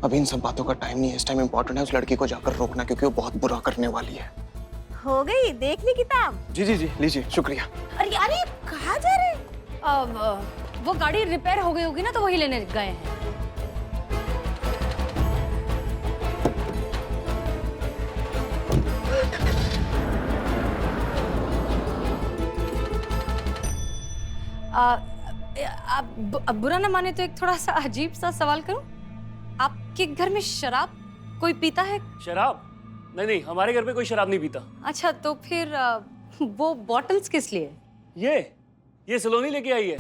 अभी इन सब बातों का टाइम नहीं है। इस टाइम इम्पोर्टेंट है उस लड़की को जाकर रोकना, क्योंकि वो बहुत बुरा करने वाली है। हो गई, देख ली किताब? जी जी जी, लीजिए, शुक्रिया। अरे यार, ये कहाँ जा रहे हैं? वो गाड़ी रिपेयर हो गई होगी ना, तो वही लेने गए हैं। आप बुरा ना माने तो एक थोड़ा सा अजीब सा सवाल करूं? आपके घर में शराब कोई पीता है? शराब? नहीं नहीं, हमारे घर पे कोई शराब नहीं पीता। अच्छा, तो फिर वो बॉटल्स किस लिए? ये सलोनी लेके आई है।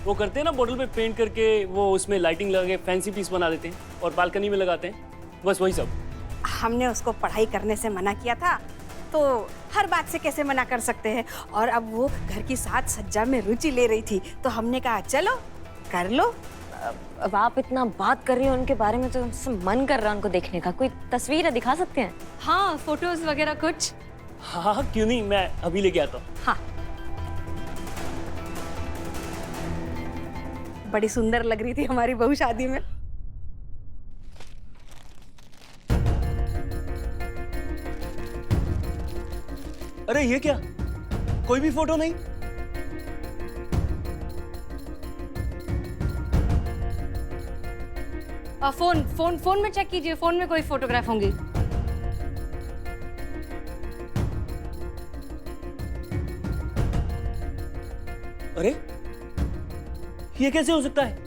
वो करते हैं ना, बोतल पे पेंट करके वो उसमें लाइटिंग लगा के फैंसी पीस बना देते हैं और बालकनी में लगाते हैं, बस वही सब। हमने उसको पढ़ाई करने से मना किया था, तो हर बात से कैसे मना कर सकते हैं। और अब वो घर की साज सज्जा में रुचि ले रही थी, तो हमने कहा चलो कर लो। अब आप इतना बात कर रही हो उनके बारे में, तो उनसे मन कर रहा है उनको देखने का। कोई तस्वीर दिखा सकते हैं? हाँ, फोटोज वगैरह कुछ। हाँ, क्यों नहीं, मैं अभी लेके आता हूँ। हाँ, बड़ी सुंदर लग रही थी हमारी बहू शादी में। अरे ये क्या, कोई भी फोटो नहीं? फोन में चेक कीजिए, फोन में कोई फोटोग्राफ होंगी। अरे ये कैसे हो सकता है?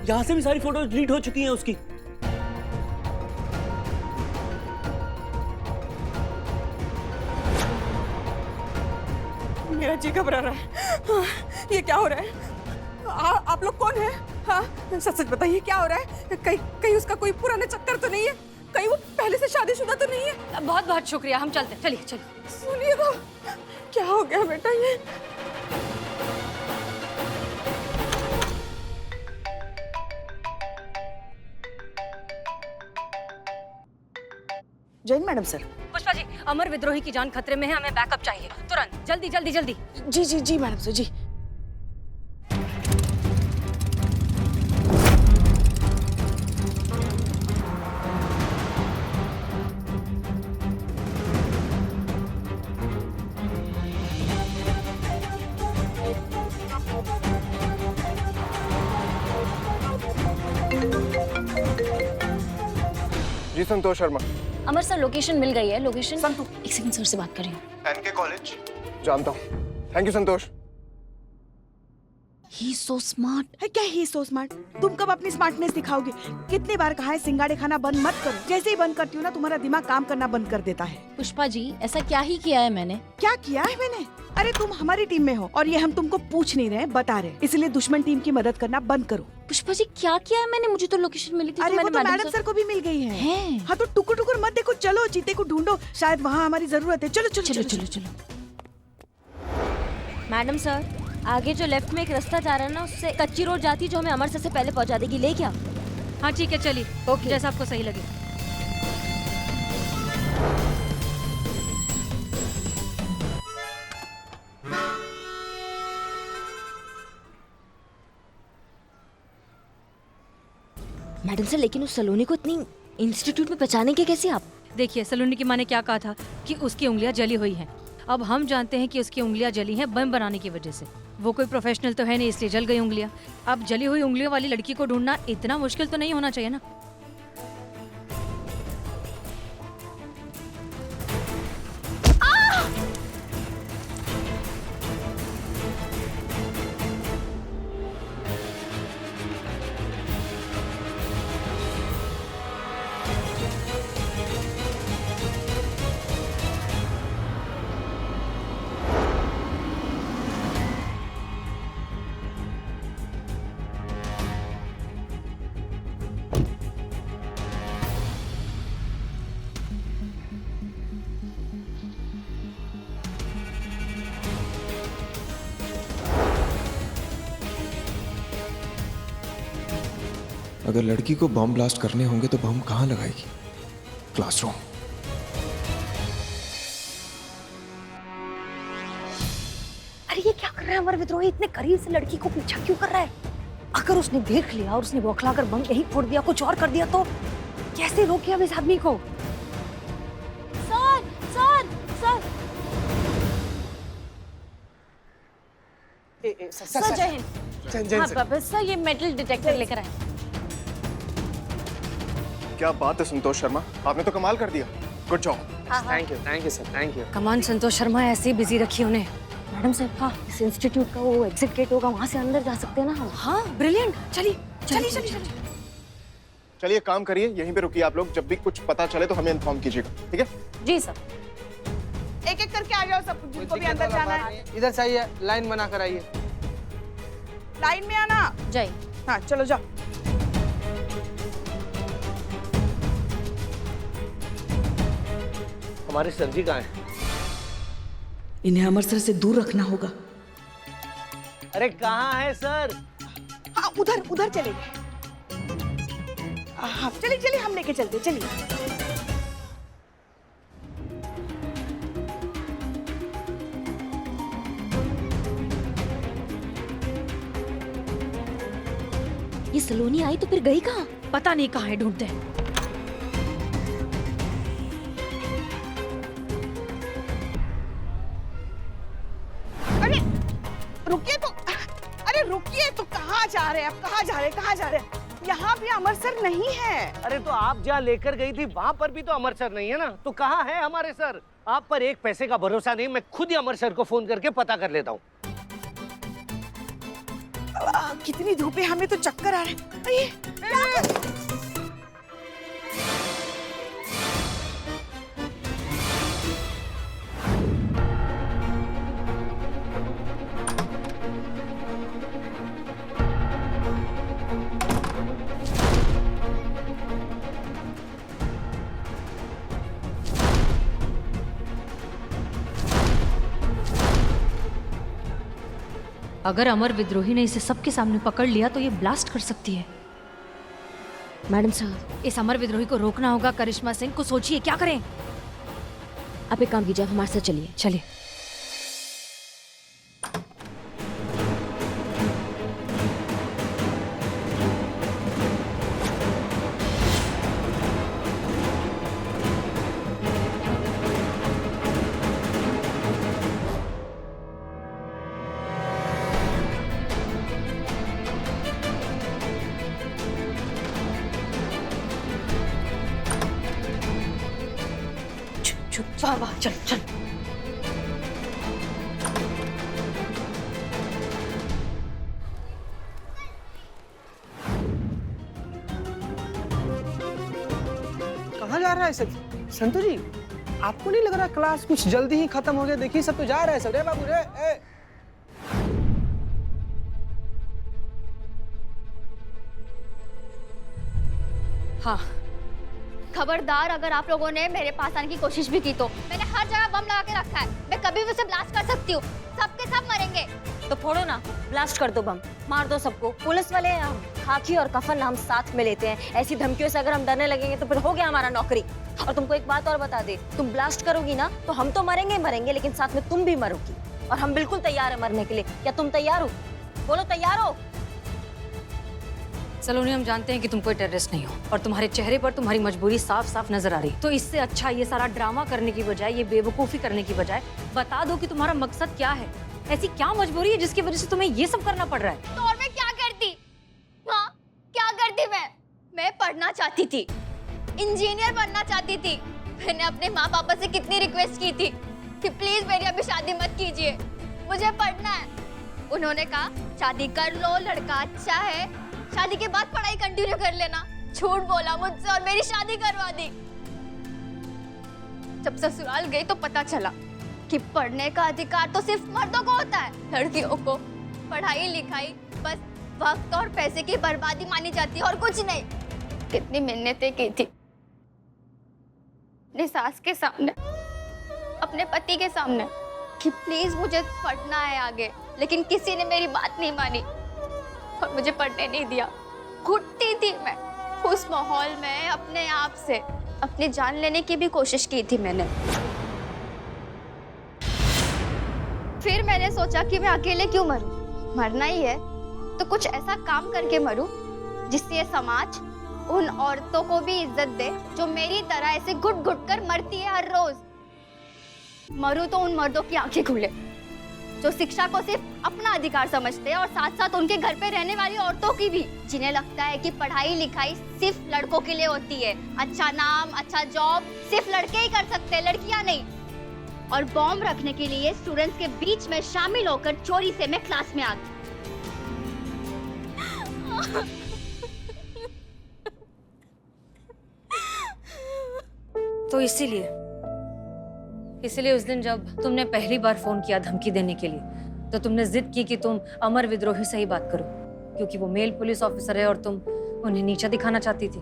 यहां से भी सारी फोटोज डिलीट हो चुकी हैं उसकी। मेरा जी घबरा रहा है। ये क्या हो रहा है? आप लोग कौन हैं? हाँ, सच सच बताइए, क्या हो रहा है? कहीं उसका कोई पुराना चक्कर तो नहीं है? कहीं वो पहले से शादीशुदा तो नहीं है? बहुत बहुत शुक्रिया, हम चलते हैं। चलिए चलिए। सुनिए तो, क्या हो गया बेटा ये? Jain madam sir. पुष्पा जी, अमर विद्रोही की जान खतरे में है, हमें बैकअप चाहिए तुरंत, जल्दी जल्दी जल्दी। जी जी जी मैडम सर, जी। जी संतोष शर्मा। अमर सर, लोकेशन मिल गई है। लोकेशन संतु। एक सेकंड, सर से बात कर रही हूँ। एनके कॉलेज जानता हूँ। Thank you Santosh. He so smart. है क्या ही सो स्मार्ट? तुम कब अपनी स्मार्टनेस दिखाओगे? कितनी बार कहा है सिंगाड़े खाना बंद मत करो। जैसे ही बंद करती हूँ ना, तुम्हारा दिमाग काम करना बंद कर देता है। पुष्पा जी, ऐसा क्या ही किया है मैंने? क्या किया है मैंने? अरे तुम हमारी टीम में हो और ये हम तुमको पूछ नहीं रहे, बता रहे, इसलिए दुश्मन टीम की मदद करना बंद करो। पुष्पा जी, क्या किया है मैंने? मुझे तो लोकेशन मिली थी। अरे वो तो मैडम सर को भी मिल गई है। हाँ तो टुकुर टुकुर मत देखो, चलो चीते को ढूंढो, शायद वहाँ हमारी जरूरत है। चलो चलो चलो चलो चलो। मैडम सर, आगे जो लेफ्ट में एक रास्ता जा रहा है ना, उससे कच्ची रोड जाती है जो हमें अमरसर से पहले पहुंचा देगी। ले क्या? हाँ ठीक है, चलिए। ओके, जैसा आपको सही लगे। मैडम सर, लेकिन उस सलोनी को इतनी इंस्टीट्यूट में पहचाने के कैसे आप? देखिए, सलोनी की माँ ने क्या कहा था कि उसकी उंगलियां जली हुई हैं। अब हम जानते हैं कि उसकी उंगलियां जली हैं बम बनाने की वजह से। वो कोई प्रोफेशनल तो है नहीं, इसलिए जल गई उंगलियां। अब जली हुई उंगलियों वाली लड़की को ढूंढना इतना मुश्किल तो नहीं होना चाहिए ना। अगर लड़की को बम ब्लास्ट करने होंगे तो बम कहाँ लगाएगी? क्लासरूम। अरे ये क्या कर रहा है अमर विद्रोही? इतने करीब से लड़की को पीछा क्यों कर रहा है? अगर उसने देख लिया और उसने बौखलाकर बम यही फोड़ दिया, कुछ और कर दिया तो कैसे रोके अब इस आदमी को? सर सर सर सर जय हिंद। हाँ पापा, सर ये मेटल डिटेक्टर लेकर आए। क्या बात है संतोष शर्मा, आपने तो कमाल कर दिया। Good job. Thank you sir, thank you. Come on Santosh Sharma, ऐसे ही बिजी रखी उन्हें। मैडम साहब, हाँ इस इंस्टीट्यूट का वो एग्जिट गेट होगा, वहाँ से अंदर जा सकते हैं ना हम? हाँ ब्रिलियंट, चलिए चलिए चलिए। चलिए काम करिए, यहीं पे रुकिए आप लोग, जब भी कुछ पता चले तो हमें इन्फॉर्म कीजिएगा, ठीक है? जी सर। एक एक करके आ जाओ सब, जिनको भी अंदर जाना है। इधर से आइए, लाइन बना कर आइए। लाइन में आना। जय। हाँ चलो जाओ। हमारे सर जी कहाँ हैं? इन्हें अमृतसर से दूर रखना होगा। अरे कहाँ है सर? हाँ उधर उधर चले गए। हाँ चलिए चलिए, हम लेके चलते, चलिए। ये सलोनी आई तो फिर गई कहाँ? पता नहीं कहाँ है, ढूंढते हैं। अरे रुकिए तो, अरे रुकिए तो, कहाँ जा रहे हैं आप? कहाँ जा रहे हैं, कहाँ जा रहे हैं? यहाँ भी अमृतसर नहीं है। अरे तो आप जहाँ लेकर गई थी वहाँ पर भी तो अमृतसर नहीं है ना, तो कहाँ है हमारे सर? आप पर एक पैसे का भरोसा नहीं, मैं खुद ही अमृतसर को फोन करके पता कर लेता हूँ। कितनी धूप है, हमें तो चक्कर आ रहे हैं। अगर अमर विद्रोही ने इसे सबके सामने पकड़ लिया तो ये ब्लास्ट कर सकती है। मैडम साहब, इस अमर विद्रोही को रोकना होगा। करिश्मा सिंह को सोचिए क्या करें। आप एक काम कीजिए, आप हमारे साथ चलिए। चलिए। वाह वाह, चल चल। कहाँ जा रहा है सब? संतू जी, आपको नहीं लग रहा क्लास कुछ जल्दी ही खत्म हो गया? देखिए सब तो जा रहा है सब। रे बाबू रे, ए। हाँ खबरदार, अगर आप लोगों ने मेरे पास आने की कोशिश भी की तो मैंने हर जगह बम लगा के रखा है, मैं कभी भी उसे ब्लास्ट कर सकती हूँ। सबके सब मरेंगे। तो फोड़ो ना, ब्लास्ट कर दो बम, मार दो सबको। पुलिस वाले हैं हम, खाकी और कफन हम साथ में लेते हैं। ऐसी धमकियों से अगर हम डरने लगेंगे तो फिर हो गया हमारा नौकरी। और तुमको एक बात और बता दे, तुम ब्लास्ट करोगी ना तो हम तो मरेंगे मरेंगे, लेकिन साथ में तुम भी मरोगी। और हम बिल्कुल तैयार है मरने के लिए। क्या तुम तैयार हो? बोलो तैयार हो? सलोनी, हम जानते हैं कि तुम कोई टेररिस्ट नहीं हो और तुम्हारे चेहरे पर तुम्हारी मजबूरी साफ साफ नजर आ रही। तो इससे अच्छा ये सारा ड्रामा करने की बजाय, ये बेवकूफी करने की बजाय बता दो कि तुम्हारा मकसद क्या है। ऐसी क्या मजबूरी है जिसकी वजह से तुम्हें ये सब करना पड़ रहा है? तो और मैं क्या करती? हाँ क्या करती? मैं पढ़ना चाहती थी, इंजीनियर बनना चाहती थी। मैंने अपने माँ पापा से कितनी रिक्वेस्ट की थी कि प्लीज मेरी अभी शादी मत कीजिए, मुझे पढ़ना है। उन्होंने कहा शादी कर लो, लड़का अच्छा है, शादी के बाद पढ़ाई कंटिन्यू कर लेना। झूठ बोला मुझसे और मेरी शादी करवा दी। जब ससुराल गई तो पता चला कि पढ़ने का अधिकार तो सिर्फ मर्दों को होता है, लड़कियों को पढ़ाई लिखाई बस वक्त और पैसे की बर्बादी मानी जाती है और कुछ नहीं। कितनी मिन्नतें की थी अपनी सास के सामने, अपने पति के सामने कि प्लीज मुझे पढ़ना है आगे, लेकिन किसी ने मेरी बात नहीं मानी और मुझे पढ़ने नहीं दिया। घुटती थी मैं उस माहौल में, अपने आप से अपनी जान लेने की भी कोशिश की थी मैंने। फिर मैंने सोचा कि मैं अकेले क्यों मरूं, मरना ही है तो कुछ ऐसा काम करके मरूं जिससे ये समाज उन औरतों को भी इज्जत दे जो मेरी तरह ऐसे घुट घुट कर मरती है हर रोज। मरूं तो उन मर्दों की आंखें खुले जो शिक्षा को सिर्फ अपना अधिकार समझते हैं और साथ साथ उनके घर पे रहने वाली औरतों की भी, जिन्हें लगता है कि पढ़ाई लिखाई सिर्फ लड़कों के लिए होती है। अच्छा नाम, अच्छा जॉब सिर्फ लड़के ही कर सकते हैं, लड़कियां नहीं। और बॉम्ब रखने के लिए स्टूडेंट्स के बीच में शामिल होकर चोरी से मैं क्लास में आ गई। तो इसीलिए उस दिन जब तुमने पहली बार फोन किया धमकी देने के लिए, तो तुमने जिद की कि तुम अमर विद्रोही से ही बात करो, क्योंकि वो मेल पुलिस ऑफिसर है और तुम उन्हें नीचा दिखाना चाहती थी।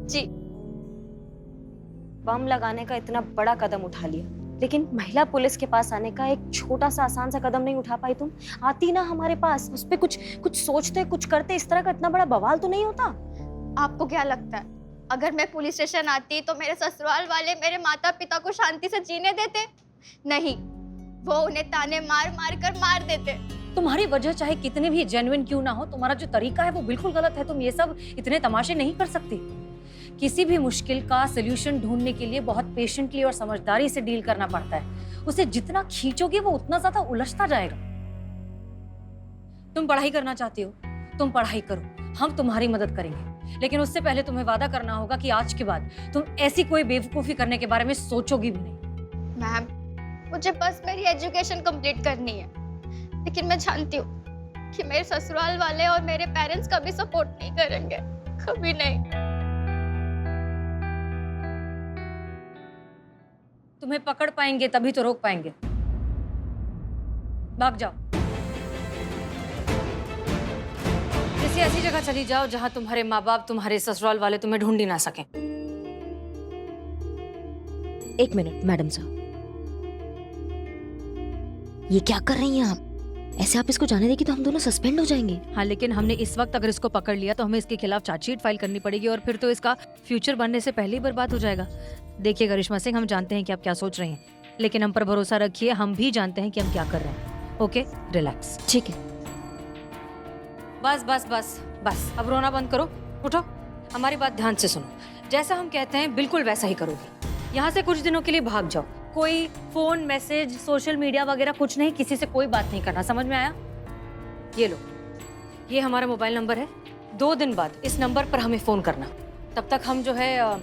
जी, बम लगाने का इतना बड़ा कदम उठा लिया, लेकिन महिला पुलिस के पास आने का एक छोटा सा आसान सा कदम नहीं उठा पाई तुम? आती ना हमारे पास, उस पे कुछ सोचते, कुछ करते, इस तरह का इतना बड़ा बवाल तो नहीं होता। आपको क्या लगता है अगर मैं पुलिस स्टेशन आती तो मेरे ससुराल वाले मेरे माता पिता को शांति से जीने देते? नहीं, वो उन्हें ताने मार मार कर मार देते। तुम्हारी वजह चाहे कितने भी जेन्युइन क्यों ना हो, तुम्हारा जो तरीका है वो बिल्कुल गलत है। तुम ये सब इतने तमाशे नहीं कर सकती। किसी भी मुश्किल का सलूशन ढूंढने के लिए बहुत पेशेंटली और समझदारी से डील करना पड़ता है। उसे जितना खींचोगे वो उतना ज्यादा उलझता जाएगा। तुम पढ़ाई करना चाहती हो, तुम पढ़ाई करो, हम तुम्हारी मदद करेंगे, लेकिन उससे पहले तुम्हें वादा करना होगा कि आज के बाद तुम ऐसी कोई बेवकूफी करने के बारे में सोचोगी भी नहीं। मैम, मुझे बस मेरी एजुकेशन कंप्लीट करनी है, लेकिन मैं जानती हूँ कि मेरे ससुराल वाले और मेरे पेरेंट्स कभी सपोर्ट नहीं करेंगे, कभी नहीं। तुम्हें पकड़ पाएंगे तभी तो रोक पाएंगे। भाग जाओ, किसी ऐसी जगह चली जाओ जहां तुम्हारे माँ बाप, तुम्हारे ससुराल वाले तुम्हें ढूंढ ही ना सकें। एक मिनट मैडम साहब, ये क्या कर रही हैं आप? ऐसे आप इसको जाने देगी तो हम दोनों सस्पेंड हो जाएंगे। हाँ, लेकिन हमने इस वक्त अगर इसको पकड़ लिया तो हमें इसके खिलाफ चार्जशीट फाइल करनी पड़ेगी और फिर तो इसका फ्यूचर बनने से पहले ही बर्बाद हो जाएगा। देखिए करिश्मा सिंह, हम जानते हैं कि आप क्या सोच रही हैं, लेकिन हम पर भरोसा रखिए, हम भी जानते हैं कि हम क्या कर रहे हैं। Okay, relax. ठीक है। बस बस बस बस, अब रोना बंद करो, उठो, हमारी बात ध्यान से सुनो। जैसा हम कहते हैं बिल्कुल वैसा ही करोगी। यहाँ से कुछ दिनों के लिए भाग जाओ। कोई फोन, मैसेज, सोशल मीडिया वगैरह कुछ नहीं, किसी से कोई बात नहीं करना, समझ में आया? ये लो, ये हमारा मोबाइल नंबर है। 2 दिन बाद इस नंबर पर हमें फोन करना। तब तक हम जो है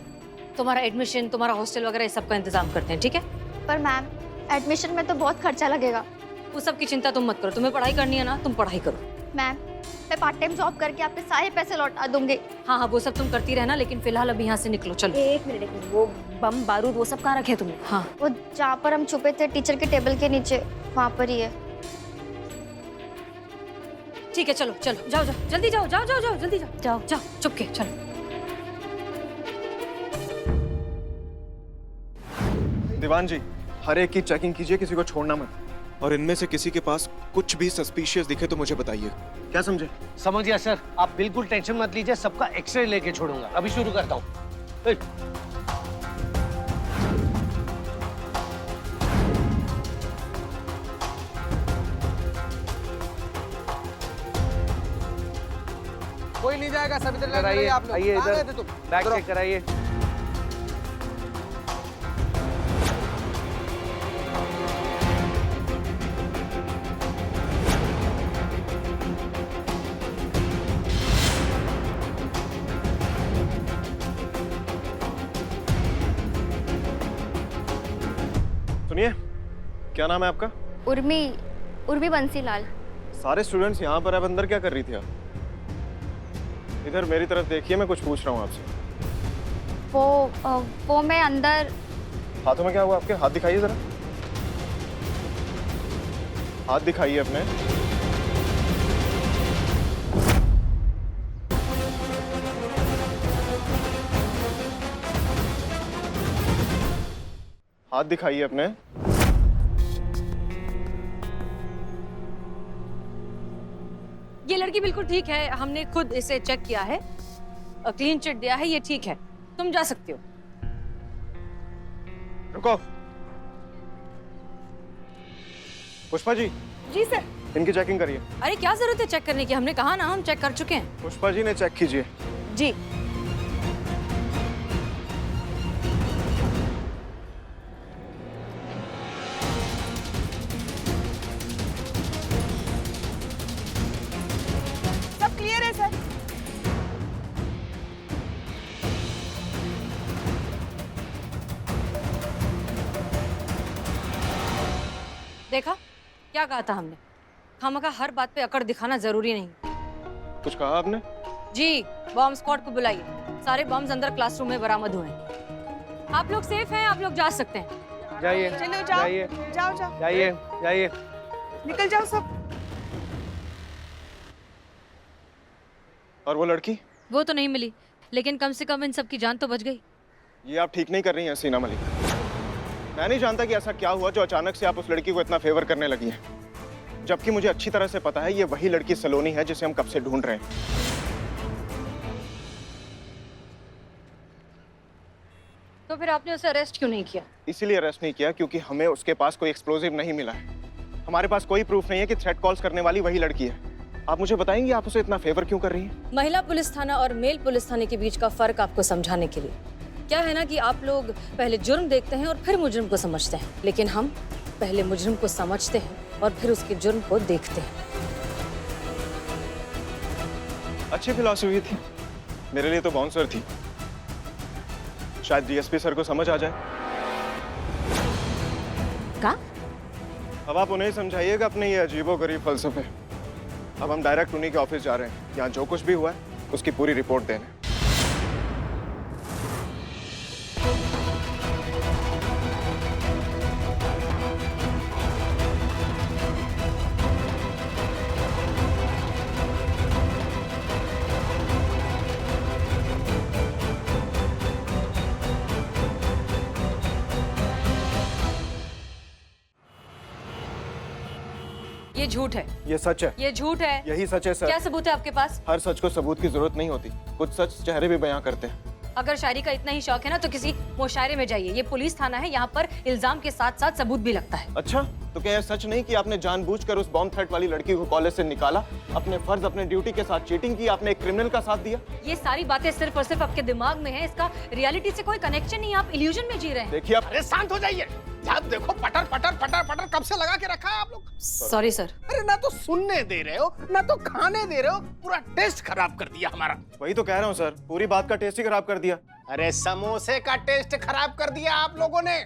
तुम्हारा एडमिशन, तुम्हारा हॉस्टल वगैरह इस सब का इंतजाम करते हैं, ठीक है? पर मैम, एडमिशन में तो बहुत खर्चा लगेगा। उस सब की चिंता तुम मत करो, तुम्हें पढ़ाई करनी है ना, तुम पढ़ाई करो। मैम, मैं पार्ट टाइम जॉब करके आपके सारे पैसे लौटा दूंगी। हाँ हाँ, वो सब तुम करती रहना, लेकिन फिलहाल अभी यहाँ से निकलो, चलो। एक मिनट, वो बम बारूद वो सब कहाँ रखे तुमने? हाँ, वो जहाँ पर हम छुपे थे टीचर के टेबल के नीचे, वहाँ पर ही है। ठीक है, चलो चलो, जाओ जाओ, जल्दी जाओ, जाओ जाओ जाओ, जल्दी जाओ जाओ जाओ, चुपके चलो। दीवान जी, हर एक की चेकिंग कीजिए, किसी को छोड़ना मत। और इनमें से किसी के पास कुछ भी सस्पिशियस दिखे तो मुझे बताइए। क्या समझे? समझ गया सर, आप बिल्कुल टेंशन मत लीजिए, सबका एक्सरे लेके छोड़ूंगा। अभी शुरू करता हूँ। कोई नहीं जाएगा, सब इधर आइए, आप लोग। आइए कहाँ गए थे इधर, तुम? बैग इधर आओ। चेक कराइए। सुनिए, क्या नाम है आपका? उर्मी बंसीलाल। सारे स्टूडेंट्स यहाँ पर, अब अंदर क्या कर रही थी आप? इधर मेरी तरफ देखिए, मैं कुछ पूछ रहा हूँ आपसे। वो मैं अंदर। हाथों में क्या हुआ आपके? हाथ दिखाइए जरा, हाथ दिखाइए अपने। हाथ दिखाइए अपने। ये लड़की बिल्कुल ठीक है, हमने खुद इसे चेक किया है, क्लीन चिट दिया है, ये ठीक है, तुम जा सकती हो। रुको, पुष्पा जी। जी सर। इनकी चेकिंग करिए। अरे क्या जरूरत है चेक करने की, हमने कहा ना हम चेक कर चुके हैं। पुष्पा जी ने चेक कीजिए। जी। सब क्लियर है सर। देखा क्या कहा था हमने, खामखा हर बात पे अकड़ दिखाना जरूरी नहीं। कुछ कहा आपने? जी, बॉम्ब स्क्वाड को बुलाइए, सारे बॉम्ब्स अंदर क्लासरूम में बरामद हुए हैं। आप लोग सेफ हैं, आप लोग जा सकते हैं। जाइए चलो जाओ, जाइए जाओ जाओ, जाइए जाइए। निकल जाओ सब। और वो लड़की? वो तो नहीं मिली, लेकिन कम से कम इन सब की जान तो बच गई। ये आप ठीक नहीं कर रही हैं सीना मलिक। मैं नहीं जानता कि ऐसा क्या हुआ जो अचानक से आप उस लड़की को इतना फेवर करने लगी हैं, जबकि मुझे अच्छी तरह से पता है ये वही लड़की सलोनी है जिसे हम कब से ढूंढ रहे हैं। तो फिर आपने उसे अरेस्ट क्यों नहीं किया? इसीलिए अरेस्ट नहीं किया क्योंकि हमें उसके पास कोई एक्सप्लोजिव नहीं मिला है। हमारे पास कोई प्रूफ नहीं है कि थ्रेट कॉल्स करने वाली वही लड़की है। आप मुझे बताएंगी आप उसे इतना फेवर क्यों कर रही हैं? महिला पुलिस थाना और मेल पुलिस थाने के बीच का फर्क आपको समझाने के लिए। क्या है ना कि आप लोग पहले जुर्म देखते हैं और फिर मुजरिम को समझते हैं, लेकिन हम पहले मुजरिम को समझते हैं और फिर उसके जुर्म को देखते हैं। अच्छी फिलॉसफी थी, मेरे लिए तो बाउंसर थी। शायद डीएसपी सर को समझ आ जाए। का? अब आप उन्हें समझाइएगा अपने ये अजीबोगरीब फलसफे। अब हम डायरेक्ट उन्हीं के ऑफिस जा रहे हैं। यहाँ जो कुछ भी हुआ है उसकी पूरी रिपोर्ट देने। ये झूठ है, ये सच है। ये झूठ है। यही सच है सर। क्या सबूत है आपके पास? हर सच को सबूत की जरूरत नहीं होती, कुछ सच चेहरे भी बयां करते हैं। अगर शायरी का इतना ही शौक है ना तो किसी मुशायरे में जाइए। ये पुलिस थाना है, यहाँ पर इल्जाम के साथ साथ सबूत भी लगता है। अच्छा, तो क्या यह सच नहीं कि आपने जानबूझकर उस बॉम्ब थ्रेट वाली लड़की को कॉलेज से निकाला, अपने फर्ज अपने ड्यूटी के साथ चीटिंग की, आपने एक क्रिमिनल का साथ दिया? ये सारी बातें सिर्फ और सिर्फ आपके दिमाग में है, इसका रियलिटी से कोई कनेक्शन नहीं है। आप इल्यूजन में जी रहे हैं। देखिए आप। अरे शांत हो जाइए। आप देखो पटर पटर पटर पटर कब से लगा के रखा है आप लोग। Sorry sir. अरे ना तो सुनने दे रहे हो ना तो खाने दे रहे हो, पूरा टेस्ट खराब कर दिया हमारा। वही तो कह रहा हूँ सर, पूरी बात का टेस्ट ही खराब कर दिया। अरे समोसे का टेस्ट खराब कर दिया आप लोगों ने।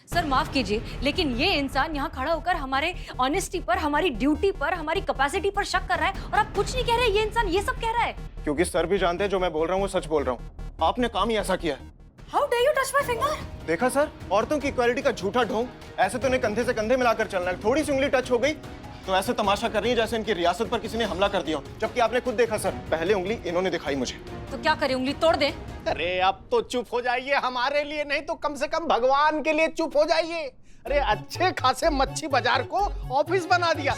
सर माफ कीजिए, लेकिन ये इंसान यहाँ खड़ा होकर हमारे ऑनेस्टी पर, हमारी ड्यूटी पर, हमारी कैपेसिटी पर शक कर रहा है और आप कुछ नहीं कह रहे। ये इंसान ये सब कह रहा है क्योंकि सर भी जानते हैं जो मैं बोल रहा हूँ वो सच बोल रहा हूँ। आपने काम ही ऐसा किया है। How day you touch my finger? देखा सर, औरतों की इक्वालिटी का झूठा ढोंग। ऐसे तो इन्हें कंधे से कंधे मिलाकर चलना है, थोड़ी सी उंगली टच हो गई तो ऐसे तमाशा कर रही है जैसे इनकी रियासत पर किसी ने हमला कर दिया हो। जबकि आपने खुद देखा सर, पहले उंगली इन्होंने दिखाई मुझे। तो क्या करें, उंगली तोड़ दें? अरे अब तो चुप हो जाइए, हमारे लिए नहीं तो कम से कम भगवान के लिए चुप हो जाइए। अरे अच्छे खासे मच्छी बाजार को ऑफिस बना दिया।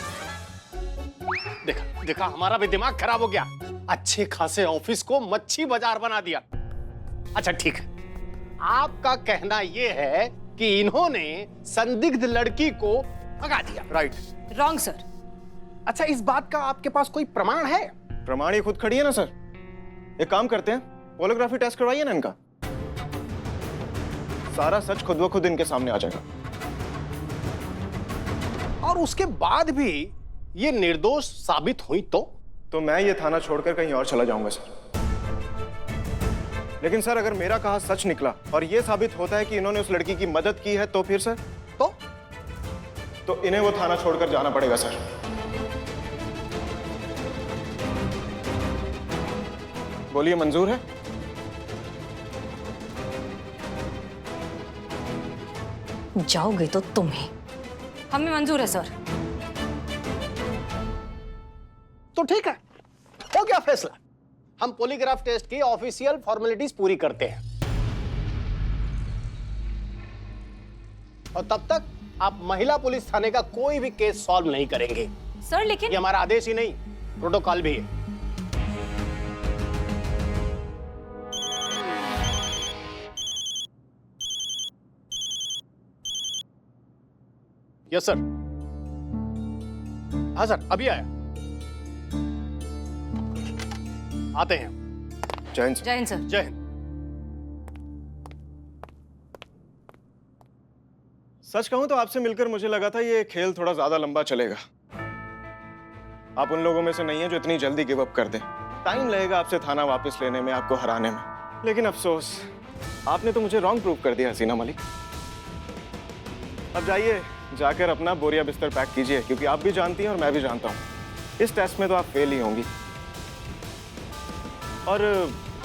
देखा देखा, हमारा भी दिमाग खराब हो गया। अच्छे खासे ऑफिस को मच्छी बाजार बना दिया। अच्छा ठीक है, आपका कहना यह है कि इन्होंने संदिग्ध लड़की को भगा दिया। राइट। Wrong sir. अच्छा, इस बात का आपके पास कोई प्रमाण है? प्रमाण ये खुद खड़ी है ना सर। एक काम करते हैं, पोलोग्राफी टेस्ट करवाइए ना इनका, सारा सच खुद ब खुद इनके सामने आ जाएगा। और उसके बाद भी ये निर्दोष साबित हुई तो मैं ये थाना छोड़कर कहीं और चला जाऊंगा सर। लेकिन सर अगर मेरा कहा सच निकला और ये साबित होता है कि इन्होंने उस लड़की की मदद की है तो फिर सर तो इन्हें वो थाना छोड़कर जाना पड़ेगा सर। बोलिए, मंजूर है? जाओगे तो तुम ही। हमें मंजूर है सर। तो ठीक है, हो गया फैसला। हम पॉलीग्राफ टेस्ट की ऑफिशियल फॉर्मेलिटीज पूरी करते हैं और तब तक आप महिला पुलिस थाने का कोई भी केस सॉल्व नहीं करेंगे सर। लेकिन ये हमारा आदेश ही नहीं, प्रोटोकॉल भी है। Yes sir. हाँ सर, अभी आया। आते हैं। जय हिंद सर। जय हिंद सर। जय हिंद। सच कहूं तो आपसे मिलकर मुझे लगा था ये खेल थोड़ा ज्यादा लंबा चलेगा। आप उन लोगों में से नहीं है जो इतनी जल्दी गिव अप कर दें। टाइम लगेगा आपसे थाना वापस लेने में, आपको हराने में। लेकिन अफसोस, आपने तो मुझे रॉन्ग प्रूव कर दिया हसीना मलिक। अब जाइए, जाकर अपना बोरिया बिस्तर पैक कीजिए, क्योंकि आप भी जानती हैं और मैं भी जानता हूं इस टेस्ट में तो आप फेल ही होंगी। और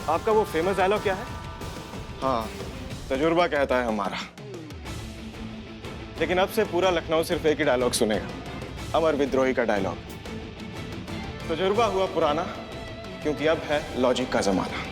आपका वो फेमस डायलॉग क्या है? हाँ, तजुर्बा कहता है हमारा। लेकिन अब से पूरा लखनऊ सिर्फ एक ही डायलॉग सुनेगा, अमर विद्रोही का डायलॉग। तजुर्बा हुआ पुराना, क्योंकि अब है लॉजिक का जमाना।